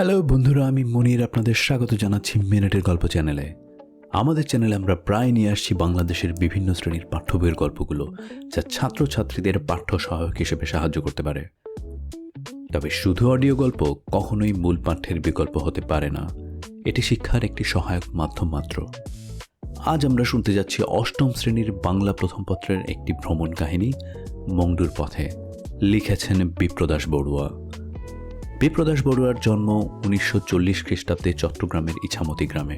Hello বন্ধুরা, আমি মনির আপনাদের স্বাগত জানাচ্ছি মিনিটের গল্প চ্যানেলে। আমাদের চ্যানেলে আমরা প্রায় নিয়ে আসছি বাংলাদেশের বিভিন্ন শ্রেণীর পাঠ্য বইয়ের গল্পগুলো, যা ছাত্রছাত্রীদের পাঠ্য সহায়ক হিসেবে সাহায্য করতে পারে। তবে শুধু অডিও গল্প কখনোই মূল পাঠ্যের বিকল্প হতে পারে না, এটি শিক্ষার একটি সহায়ক মাধ্যম মাত্র। আজ আমরা শুনতে যাচ্ছি অষ্টম শ্রেণীর বাংলা প্রথম পত্রের একটি ভ্রমণ কাহিনী, মংডুর পথে। লিখেছেন বিপ্রদাস বড়ুয়া। বিপ্রদাস বড়ুয়ার জন্ম 1940 খ্রিস্টাব্দে চট্টগ্রামের ইছামতি গ্রামে।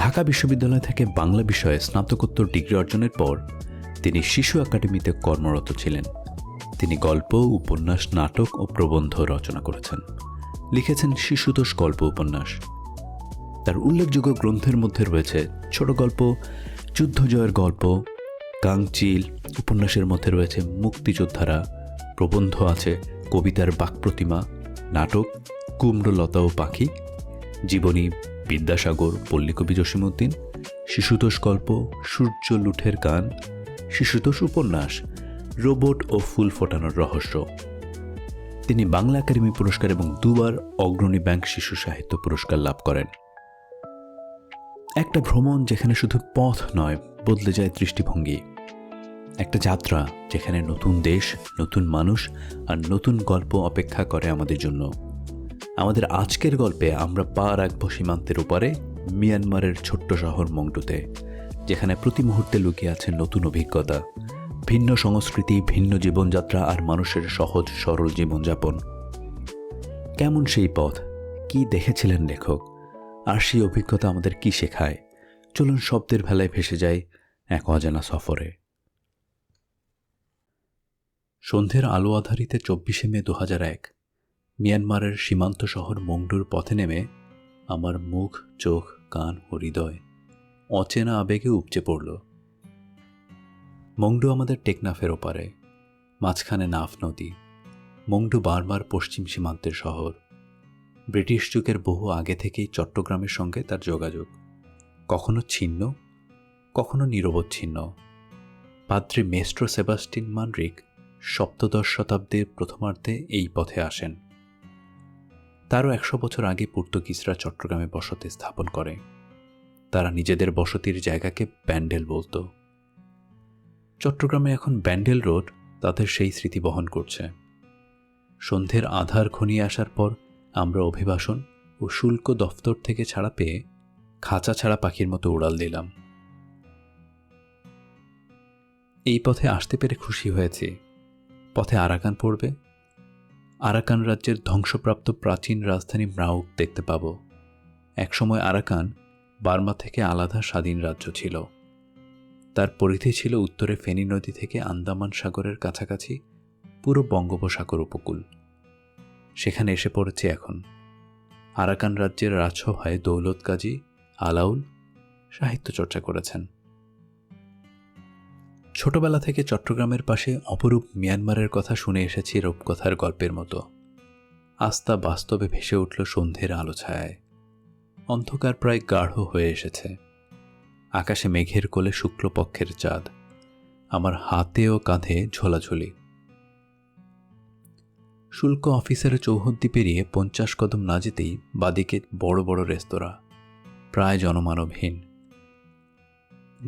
ঢাকা বিশ্ববিদ্যালয় থেকে বাংলা বিষয়ে স্নাতকোত্তর ডিগ্রি অর্জনের পর তিনি শিশু একাডেমিতে কর্মরত ছিলেন। তিনি গল্প, উপন্যাস, নাটক ও প্রবন্ধ রচনা করেছেন। লিখেছেন শিশুতোষ গল্প উপন্যাস। তার উল্লেখযোগ্য গ্রন্থের মধ্যে রয়েছে ছোট গল্প যুদ্ধ জয়ের গল্প, গাংচিল। উপন্যাসের মধ্যে রয়েছে মুক্তিযোদ্ধারা, প্রবন্ধ আছে কবিতার বাকপ্রতিমা, নাটক কুমড়ো লতা ও পাখি, জীবনী বিদ্যাসাগর, পল্লীকবি জসীমউদ্দিন, শিশুতোষ গল্প সূর্য লুঠের গান, শিশুতোষ উপন্যাস রোবট ও ফুল ফোটানোর রহস্য। তিনি বাংলা একাডেমি পুরস্কার এবং দুবার অগ্রণী ব্যাংক শিশু সাহিত্য পুরস্কার লাভ করেন। একটা ভ্রমণ যেখানে শুধু পথ নয়, বদলে যায় দৃষ্টিভঙ্গি। একটা যাত্রা যেখানে নতুন দেশ, নতুন মানুষ আর নতুন গল্প অপেক্ষা করে আমাদের জন্য। আমাদের আজকের গল্পে আমরা পা রাখব সীমান্তের ওপারে, মিয়ানমারের ছোট্ট শহর মংডুতে, যেখানে প্রতি মুহূর্তে লুকিয়ে আছে নতুন অভিজ্ঞতা, ভিন্ন সংস্কৃতি, ভিন্ন জীবনযাত্রা আর মানুষের সহজ সরল জীবনযাপন। কেমন সেই পথ, কি দেখেছিলেন লেখক, আর সেই অভিজ্ঞতা আমাদের কি শেখায়? চলুন শব্দের ভেলায় ভেসে যাই এক অজানা সফরে। সন্ধ্যের আলো আধারিতে 24শে মে 2001 মিয়ানমারের সীমান্ত শহর মংডুর পথে নেমে আমার মুখ, চোখ, কান ও হৃদয় অচেনা আবেগে উপচে পড়ল। মংডু আমাদের টেকনাফের ওপারে, মাঝখানে নাফ নদী। মংডু বার্মার পশ্চিম সীমান্তের শহর। ব্রিটিশ যুগের বহু আগে থেকেই চট্টগ্রামের সঙ্গে তার যোগাযোগ, কখনো ছিন্ন, কখনো নিরবচ্ছিন্ন। পাদ্রি মেস্ট্রো সেবাস্টিন মানরিক সপ্তদশ শতাব্দীর প্রথমার্ধে এই পথে আসেন। তারও 100 বছর আগে পর্তুগিজরা চট্টগ্রামে বসতি স্থাপন করে। তারা নিজেদের বসতির জায়গাকে ব্যান্ডেল বলতো। চট্টগ্রামে এখন ব্যান্ডেল রোড তাদের সেই স্মৃতি বহন করছে। সন্ধ্যের আধার ঘনিয়ে আসার পর আমরা অভিবাসন ও শুল্ক দফতর থেকে ছাড়া পেয়ে খাঁচা ছাড়া পাখির মতো উড়াল দিলাম। এই পথে আসতে পেরে খুশি হয়েছি। পথে আরাকান পড়বে। আরাকান রাজ্যের ধ্বংসপ্রাপ্ত প্রাচীন রাজধানী ম্রাউক দেখতে পাব। একসময় আরাকান বার্মা থেকে আলাদা স্বাধীন রাজ্য ছিল। তার পরিধি ছিল উত্তরে ফেনী নদী থেকে আন্দামান সাগরের কাছাকাছি পুরো বঙ্গোপসাগর উপকূল। সেখানে এসে পড়েছে এখন। আরাকান রাজ্যের রাজসভায় দৌলত কাজী আলাউল সাহিত্য চর্চা করেছেন। ছোটবেলা থেকে চট্টগ্রামের পাশে অপরূপ মিয়ানমারের কথা শুনে এসেছি রূপকথার গল্পের মতো। আস্থা বাস্তবে ভেসে উঠল সন্ধ্যের আলো ছায়ায়। অন্ধকার প্রায় গাঢ় হয়ে এসেছে। আকাশে মেঘের কোলে শুক্লপক্ষের চাঁদ, আমার হাতে ও কাঁধে ঝোলাঝুলি। শুল্ক অফিসারের চৌহদ্দি পেরিয়ে 50 কদম না যেতেই বাদিকে বড় বড় রেস্তোরাঁ, প্রায় জনমানবহীন।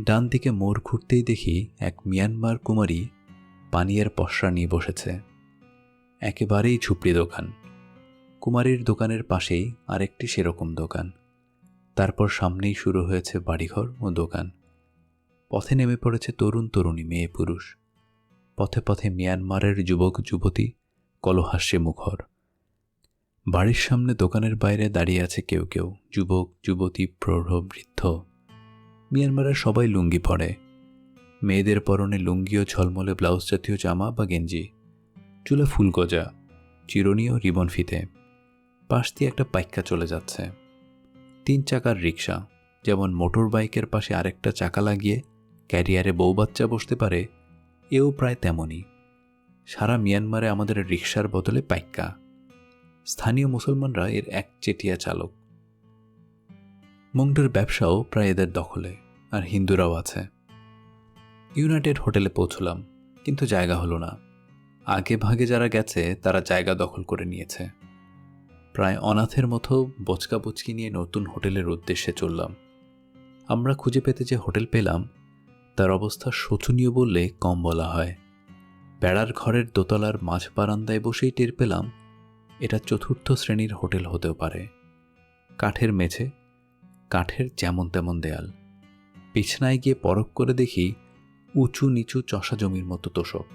ডান দিকে মোড় ঘুরতেই দেখি এক মিয়ানমার কুমারী পানীয়ের পসরা নিয়ে বসেছে। একেবারেই ঝুপড়ি দোকান। কুমারীর দোকানের পাশেই আরেকটি সেরকম দোকান। তারপর সামনেই শুরু হয়েছে বাড়িঘর ও দোকান। পথে নেমে পড়েছে তরুণ তরুণী, মেয়ে পুরুষ। পথে পথে মিয়ানমারের যুবক যুবতী কলহাস্যে মুখর। বাড়ির সামনে দোকানের বাইরে দাঁড়িয়ে আছে কেউ কেউ, যুবক যুবতী, প্রৌঢ় বৃদ্ধ। মিয়ানমারের সবাই লুঙ্গি পরে। মেয়েদের পরনে লুঙ্গি ও ঝলমলে ব্লাউজ জাতীয় জামা বা গেঞ্জি, চুলে ফুলগজা, চিরুনি ও রিবন ফিতে। পাশ দিয়ে একটা পাইক্কা চলে যাচ্ছে। 3 চাকার রিক্সা, যেমন মোটর বাইকের পাশে আরেকটা চাকা লাগিয়ে ক্যারিয়ারে বউ বাচ্চা বসতে পারে, এও প্রায় তেমনই। সারা মিয়ানমারে আমাদের রিক্সার বদলে পাইক্কা। স্থানীয় মুসলমানরা এর একচেটিয়া চালক। মংডুর ব্যবসাও প্রায় এদের দখলে, আর হিন্দুরাও আছে। ইউনাইটেড হোটেলে পৌঁছলাম, কিন্তু জায়গা হলো না। আগে ভাগে যারা গেছে তারা জায়গা দখল করে নিয়েছে। প্রায় অনাথের মতো বচকাবচকি নিয়ে নতুন হোটেলের উদ্দেশ্যে চললাম। আমরা খুঁজে পেতে যে হোটেল পেলাম তার অবস্থা শোচনীয় বললে কম বলা হয়। বেড়ার ঘরের দোতলার মাঝ বারান্দায় বসেই টের পেলাম এটা 4র্থ শ্রেণীর হোটেল হতেও পারে। কাঠের মেঝে, কাঠের যেমন তেমন দেয়াল, বিছানায় গিয়ে পরখ করে দেখি উঁচু নিচু চষা জমির মতো তোষক,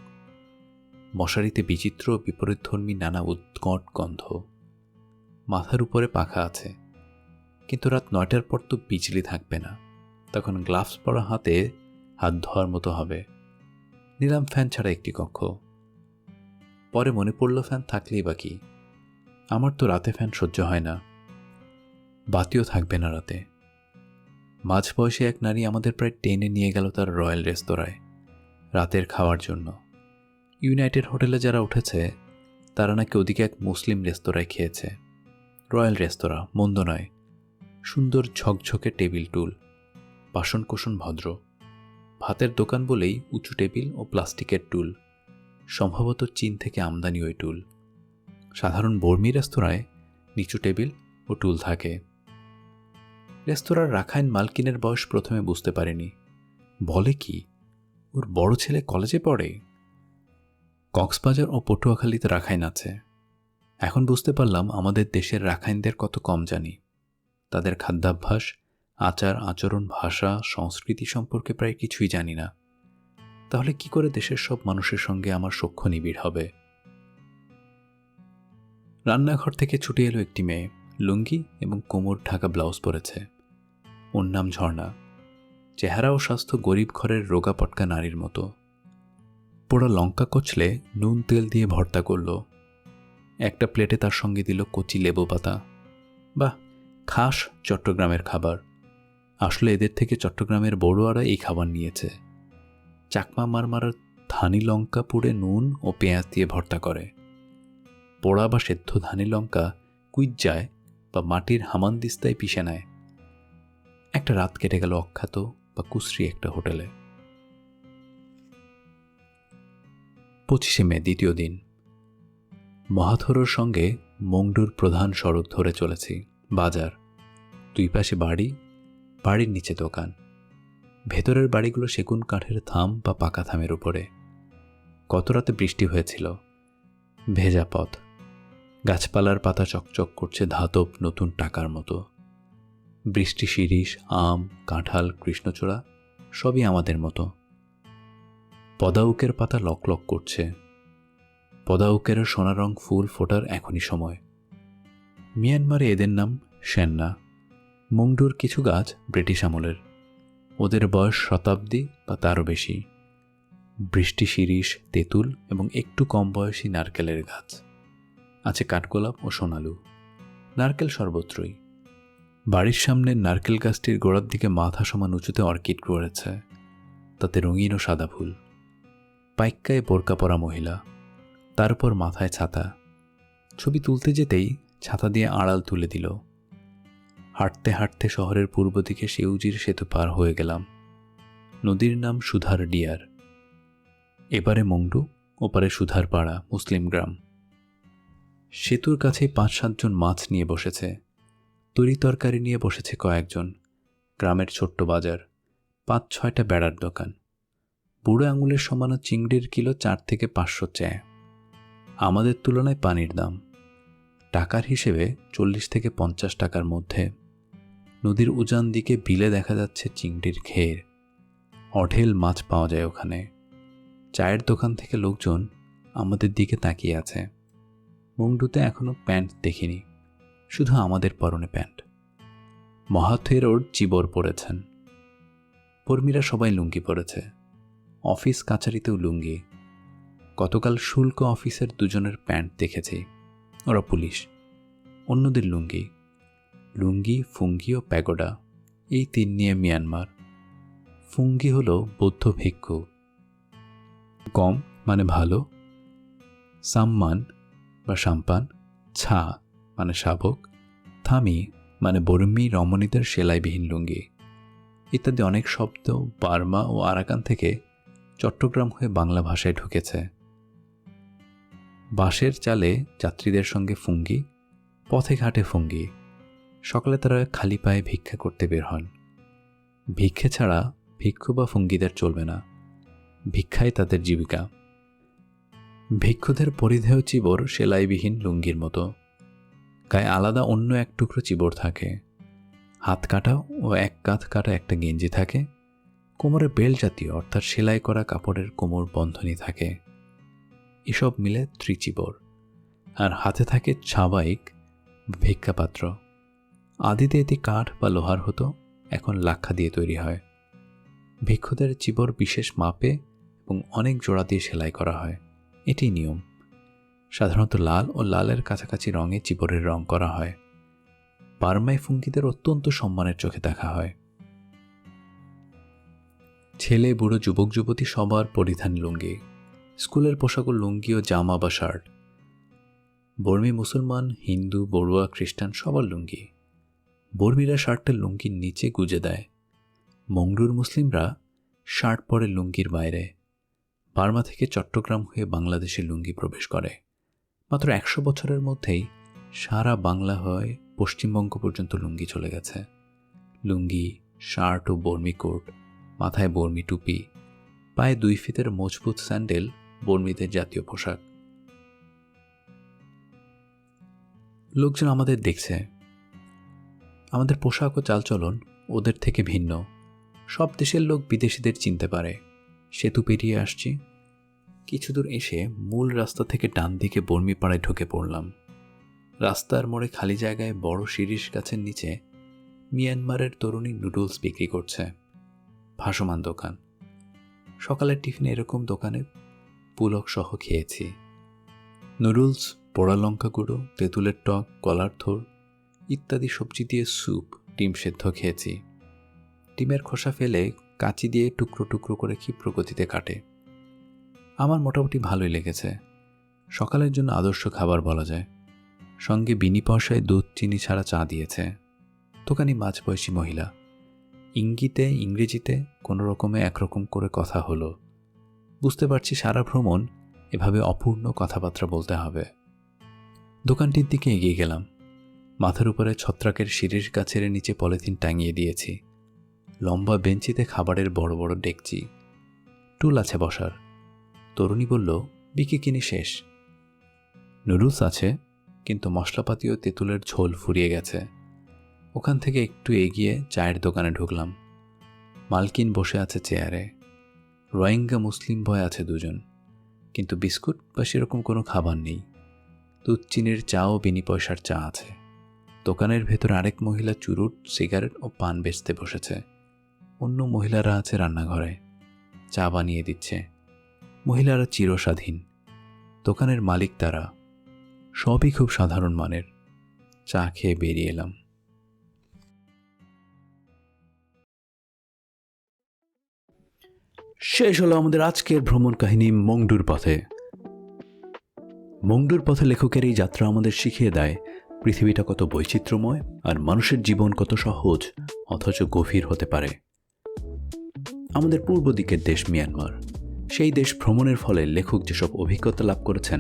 মশারিতে বিচিত্র বিপরীতধর্মী নানা উৎকট গন্ধ। মাথার উপরে পাখা আছে, কিন্তু রাত 9টার পর তো বিজলি থাকবে না, তখন গ্লাভস পরা হাতে হাত ধোয়ার মতো হবে। নিলাম ফ্যান ছাড়া একটি কক্ষ। পরে মনে পড়ল ফ্যান থাকলেই বা কি, আমার তো রাতে ফ্যান সহ্য হয় না, বাতিও থাকবে না রাতে। মাঝবয়সী এক নারী আমাদের প্রায় টেনে নিয়ে গেল তার রয়্যাল রেস্তোরাঁয় রাতের খাওয়ার জন্য। ইউনাইটেড হোটেলে যারা উঠেছে তারা নাকি ওদিকে এক মুসলিম রেস্তোরাঁয় খেয়েছে। রয়্যাল রেস্তোরাঁ, মন্দ নয়, সুন্দর ঝকঝকে টেবিল টুল, বাসনকোসন ভদ্র। ভাতের দোকান বলেই উঁচু টেবিল ও প্লাস্টিকের টুল, সম্ভবত চীন থেকে আমদানি ওই টুল। সাধারণ বর্মী রেস্তোরাঁয় নিচু টেবিল ও টুল থাকে। রেস্তোরাঁর রাখাইন মালকিনের বয়স প্রথমে বুঝতে পারিনি। বলে কি, ওর বড় ছেলে কলেজে পড়ে? কক্সবাজার ও পটুয়াখালীতে রাখাইন আছে। এখন বুঝতে পারলাম আমাদের দেশের রাখাইনদের কত কম জানি। তাদের খাদ্যাভ্যাস, আচার আচরণ, ভাষা, সংস্কৃতি সম্পর্কে প্রায় কিছুই জানি না। তাহলে কি করে দেশের সব মানুষের সঙ্গে আমার সখ্য নিবিড় হবে? রান্নাঘর থেকে ছুটে এলো একটি মেয়ে, লুঙ্গি এবং কোমর ঢাকা ব্লাউজ পরেছে। ওর নাম ঝর্ণা। চেহারা ও স্বাস্থ্য গরিব ঘরের রোগা পটকা নারীর মতো। পোড়া লঙ্কা কচলে নুন তেল দিয়ে ভর্তা করল। একটা প্লেটে তার সঙ্গে দিল কচি লেবু পাতা। বাহ, খাস চট্টগ্রামের খাবার। আসলে এদের থেকে চট্টগ্রামের বড়ুয়ারা এই খাবার নিয়েছে। চাকমা মারমারার ধানি লঙ্কা পুড়ে নুন ও পেঁয়াজ দিয়ে ভর্তা করে। পোড়া বা সেদ্ধ ধানি লঙ্কা কুইজ্জায় বা মাটির হামানদিস্তায় পিষে নেয়। একটা রাত কেটে গেল অখ্যাত বা কুশ্রী একটা হোটেলে। 25শে মে, দ্বিতীয় দিন। মহাথরোর সঙ্গে মংডুর প্রধান সড়ক ধরে চলেছি। বাজার, দুই পাশে বাড়ি, বাড়ির নিচে দোকান। ভেতরের বাড়িগুলো সেগুন কাঠের থাম বা পাকা থামের উপরে। গত রাতে বৃষ্টি হয়েছিল। ভেজা পথ, গাছপালার পাতা চকচক করছে ধাতব নতুন টাকার মতো। বৃষ্টি শিরীষ, আম, কাঁঠাল, কৃষ্ণচূড়া সবই আমাদের মতো। পদাউকের পাতা লকলক করছে। পদাউকের সোনা রং ফুল ফোটার এখনই সময়। মিয়ানমারে এদের নাম সেন্না। মংডুর কিছু গাছ ব্রিটিশ আমলের, ওদের বয়স শতাব্দী বা তারও বেশি। বৃষ্টি শিরীষ, তেঁতুল এবং একটু কম বয়সী নারকেলের গাছ আছে, কাঠগোলাপ ও সোনালু। নারকেল সর্বত্রই। বাড়ির সামনে নারকেল গাছটির গোড়ার দিকে মাথা সমান উঁচুতে অর্কিড রয়েছে, তাতে রঙিন ও সাদা ফুল। পাইক্কায় বোরকা পরা মহিলা, তারপর মাথায় ছাতা। ছবি তুলতে যেতেই ছাতা দিয়ে আড়াল তুলে দিল। হাঁটতে হাঁটতে শহরের পূর্ব দিকে সেউজির সেতু পার হয়ে গেলাম। নদীর নাম সুধার ডিয়ার। এবারে মংডু, ওপারে সুধার পাড়া, মুসলিম গ্রাম। সেতুর কাছেই 5-7 জন মাছ নিয়ে বসেছে, তরি তরকারি নিয়ে বসেছে কয়েকজন। গ্রামের ছোট্ট বাজার, 5-6টা বেড়ার দোকান। বুড়ো আঙুলের সমান চিংড়ির কিলো 4 থেকে 500 চেয়ে। আমাদের তুলনায় পানির দাম। টাকার হিসেবে 40 থেকে 50 টাকার মধ্যে। নদীর উজান দিকে বিলে দেখা যাচ্ছে চিংড়ির ঘের। অঢেল মাছ পাওয়া যায় ওখানে। চায়ের দোকান থেকে লোকজন আমাদের দিকে তাকিয়ে আছে। মংডুতে এখনো প্যান্ট দেখিনি, শুধু আমাদের পরনে প্যান্ট। মহাথেরোর চিবর পরেছেন। কর্মীরা সবাই লুঙ্গি পরেছে। অফিস কাছারিতেও লুঙ্গি। গতকাল শুল্ক অফিসের 2 জনের প্যান্ট দেখেছি, ওরা পুলিশ। অন্যদের লুঙ্গি। লুঙ্গি, ফুঙ্গি ও প্যাগোডা, এই 3 নিয়ে মিয়ানমার। ফুঙ্গি হল বৌদ্ধ ভিক্ষু। গম মানে ভালো, সাম্মান বা সাম্পান, ছা মানে শাবক, থামি মানে বর্মী রমণীদের সেলাইবিহীন লুঙ্গি ইত্যাদি অনেক শব্দ বার্মা ও আরাকান থেকে চট্টগ্রাম হয়ে বাংলা ভাষায় ঢুকেছে। বাঁশের চালে যাত্রীদের সঙ্গে ফুঙ্গি পথে ঘাটে ফুঙ্গি। সকালে তারা খালি পায়ে ভিক্ষা করতে বের হন। ভিক্ষে ছাড়া ভিক্ষু বা ফুঙ্গিদের চলবে না, ভিক্ষাই তাদের জীবিকা। ভিক্ষুদের পরিধেয় চিবর সেলাইবিহীন লুঙ্গির মতো, গায়ে আলাদা অন্য এক টুকরো চিবর থাকে, হাত কাটা ও এক কাঁধ কাটা একটা গেঞ্জি থাকে, কোমরে বেল্ট জাতীয় অর্থাৎ সেলাই করা কাপড়ের কোমর বন্ধনী থাকে। এসব মিলে ত্রিচিবর। আর হাতে থাকে ছাবাইক, ভিক্ষাপাত্র। আদিতে এটি কাঠ বা লোহার হতো, এখন লাক্ষা দিয়ে তৈরি হয়। ভিক্ষুদের চিবর বিশেষ মাপে এবং অনেক জোড়া দিয়ে সেলাই করা হয়, এটি নিয়ম। সাধারণত লাল ও লালের কাছাকাছি রঙে চিবরের রং করা হয়। বার্মায় ফুঙ্গিদের অত্যন্ত সম্মানের চোখে দেখা হয়। ছেলে বুড়ো যুবক যুবতী সবার পরিধান লুঙ্গি। স্কুলের পোশাকও লুঙ্গি ও জামা বা শার্ট। বর্মী মুসলমান, হিন্দু, বড়ুয়া, খ্রিস্টান সবার লুঙ্গি। বর্মীরা শার্টটা লুঙ্গির নিচে গুজে দেয়। মংডুর মুসলিমরা শার্ট পরে লুঙ্গির বাইরে। বার্মা থেকে চট্টগ্রাম হয়ে বাংলাদেশে লুঙ্গি প্রবেশ করে। মাত্র 100 বছরের মধ্যেই সারা বাংলা হয়ে পশ্চিমবঙ্গ পর্যন্ত লুঙ্গি চলে গেছে। লুঙ্গি, শার্ট ও বর্মি কোট, মাথায় বর্মি টুপি, পায়ে 2 ফিতের মজবুত স্যান্ডেল বর্মীদের জাতীয় পোশাক। লোকজন আমাদের দেখছে। আমাদের পোশাক ও চালচলন ওদের থেকে ভিন্ন। সব দেশের লোক বিদেশিদের চিনতে পারে। সেতু পেরিয়ে আসছি। কিছু দূর এসে মূল রাস্তা থেকে ডান দিকে বর্মীপাড়ায় ঢুকে পড়লাম। রাস্তার মোড়ে খালি জায়গায় বড় শিরীষ গাছের নিচে মিয়ানমারের তরুণী নুডলস বিক্রি করছে। ভাসমান দোকান। সকালের টিফিনে এরকম দোকানে পুলক সহ খেয়েছি। নুডলস, পোড়া লঙ্কা গুঁড়ো, তেঁতুলের টক, কলার থোড় ইত্যাদি সবজি দিয়ে স্যুপ, ডিম সেদ্ধ খেয়েছি। ডিমের খোসা ফেলে কাঁচি দিয়ে টুকরো টুকরো করে ক্ষিপ্র গতিতে কাটে। আমার মোটামুটি ভালোই লেগেছে। সকালের জন্য আদর্শ খাবার বলা যায়। সঙ্গে বিনি পয়সায় দুধ চিনি ছাড়া চা দিয়েছে। দোকানি মাঝবয়সী মহিলা। ইঙ্গিতে ইংরেজিতে কোনো রকমে একরকম করে কথা হলো। বুঝতে পারছি সারা ভ্রমণ এভাবে অপূর্ণ কথাবার্তা বলতে হবে। দোকানটির দিকে এগিয়ে গেলাম। মাথার উপরে ছত্রাকের শিরীষ গাছের নিচে পলিথিন টাঙিয়ে দিয়েছি। লম্বা বেঞ্চিতে খাবারের বড় বড় ডেকচি, টুল আছে বসার। তরুণী বলল, বিকি কিনি শেষ। নুডলস আছে, কিন্তু মশলাপাতি ও তেঁতুলের ঝোল ফুরিয়ে গেছে। ওখান থেকে একটু এগিয়ে চায়ের দোকানে ঢুকলাম। মালকিন বসে আছে চেয়ারে। রোহিঙ্গা মুসলিম বয় আছে 2 জন, কিন্তু বিস্কুট বা সেরকম কোনো খাবার নেই। দুধ চিনির চা ও বিনি পয়সার চা আছে। দোকানের ভেতর আরেক মহিলা চুরুট, সিগারেট ও পান বেচতে বসেছে। অন্য মহিলারা আছে রান্নাঘরে, চা বানিয়ে দিচ্ছে। মহিলারা চিরস্বাধীন। দোকানের মালিক তারা। সবই খুব সাধারণ মানের। চা খেয়ে বেরিয়ে এলাম। শেষ হলো আমাদের আজকের ভ্রমণ কাহিনী মংডুর পথে। মংডুর পথে লেখকের এই যাত্রা আমাদের শিখিয়ে দেয় পৃথিবীটা কত বৈচিত্র্যময় আর মানুষের জীবন কত সহজ অথচ গভীর হতে পারে। আমাদের পূর্ব দিকের দেশ মিয়ানমার। সেই দেশ ভ্রমণের ফলে লেখক যেসব অভিজ্ঞতা লাভ করেছেন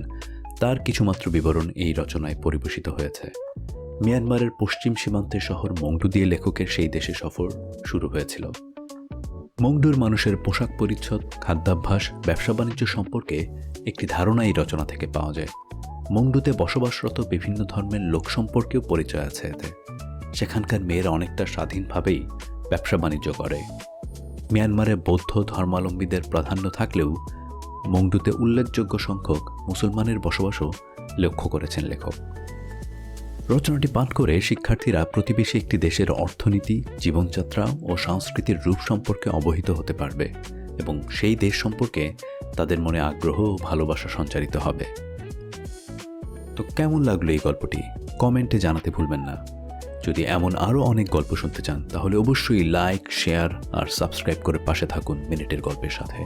তার কিছুমাত্র বিবরণ এই রচনায় পরিবেশিত হয়েছে। মিয়ানমারের পশ্চিম সীমান্তের শহর মংডু দিয়ে লেখকের সেই দেশে সফর শুরু হয়েছিল। মংডুর মানুষের পোশাক পরিচ্ছদ, খাদ্যাভ্যাস, ব্যবসা বাণিজ্য সম্পর্কে একটি ধারণা এই রচনা থেকে পাওয়া যায়। মংডুতে বসবাসরত বিভিন্ন ধর্মের লোক সম্পর্কেও পরিচয় আছে এতে। সেখানকার মেয়েরা অনেকটা স্বাধীনভাবেই ব্যবসা বাণিজ্য করে। মিয়ানমারে বৌদ্ধ ধর্মাবলম্বীদের প্রাধান্য থাকলেও মংডুতে উল্লেখযোগ্য সংখ্যক মুসলমানের বসবাসও লক্ষ্য করেছেন লেখক। রচনাটি পাঠ করে শিক্ষার্থীরা প্রতিবেশী একটি দেশের অর্থনীতি, জীবনযাত্রা ও সংস্কৃতির রূপ সম্পর্কে অবহিত হতে পারবে এবং সেই দেশ সম্পর্কে তাদের মনে আগ্রহ ও ভালোবাসা সঞ্চারিত হবে। তো কেমন লাগলো এই গল্পটি কমেন্টে জানাতে ভুলবেন না। যদি এমন আরও অনেক গল্প শুনতে চান তাহলে অবশ্যই লাইক, শেয়ার আর সাবস্ক্রাইব করে পাশে থাকুন মিনিটের গল্পের সাথে।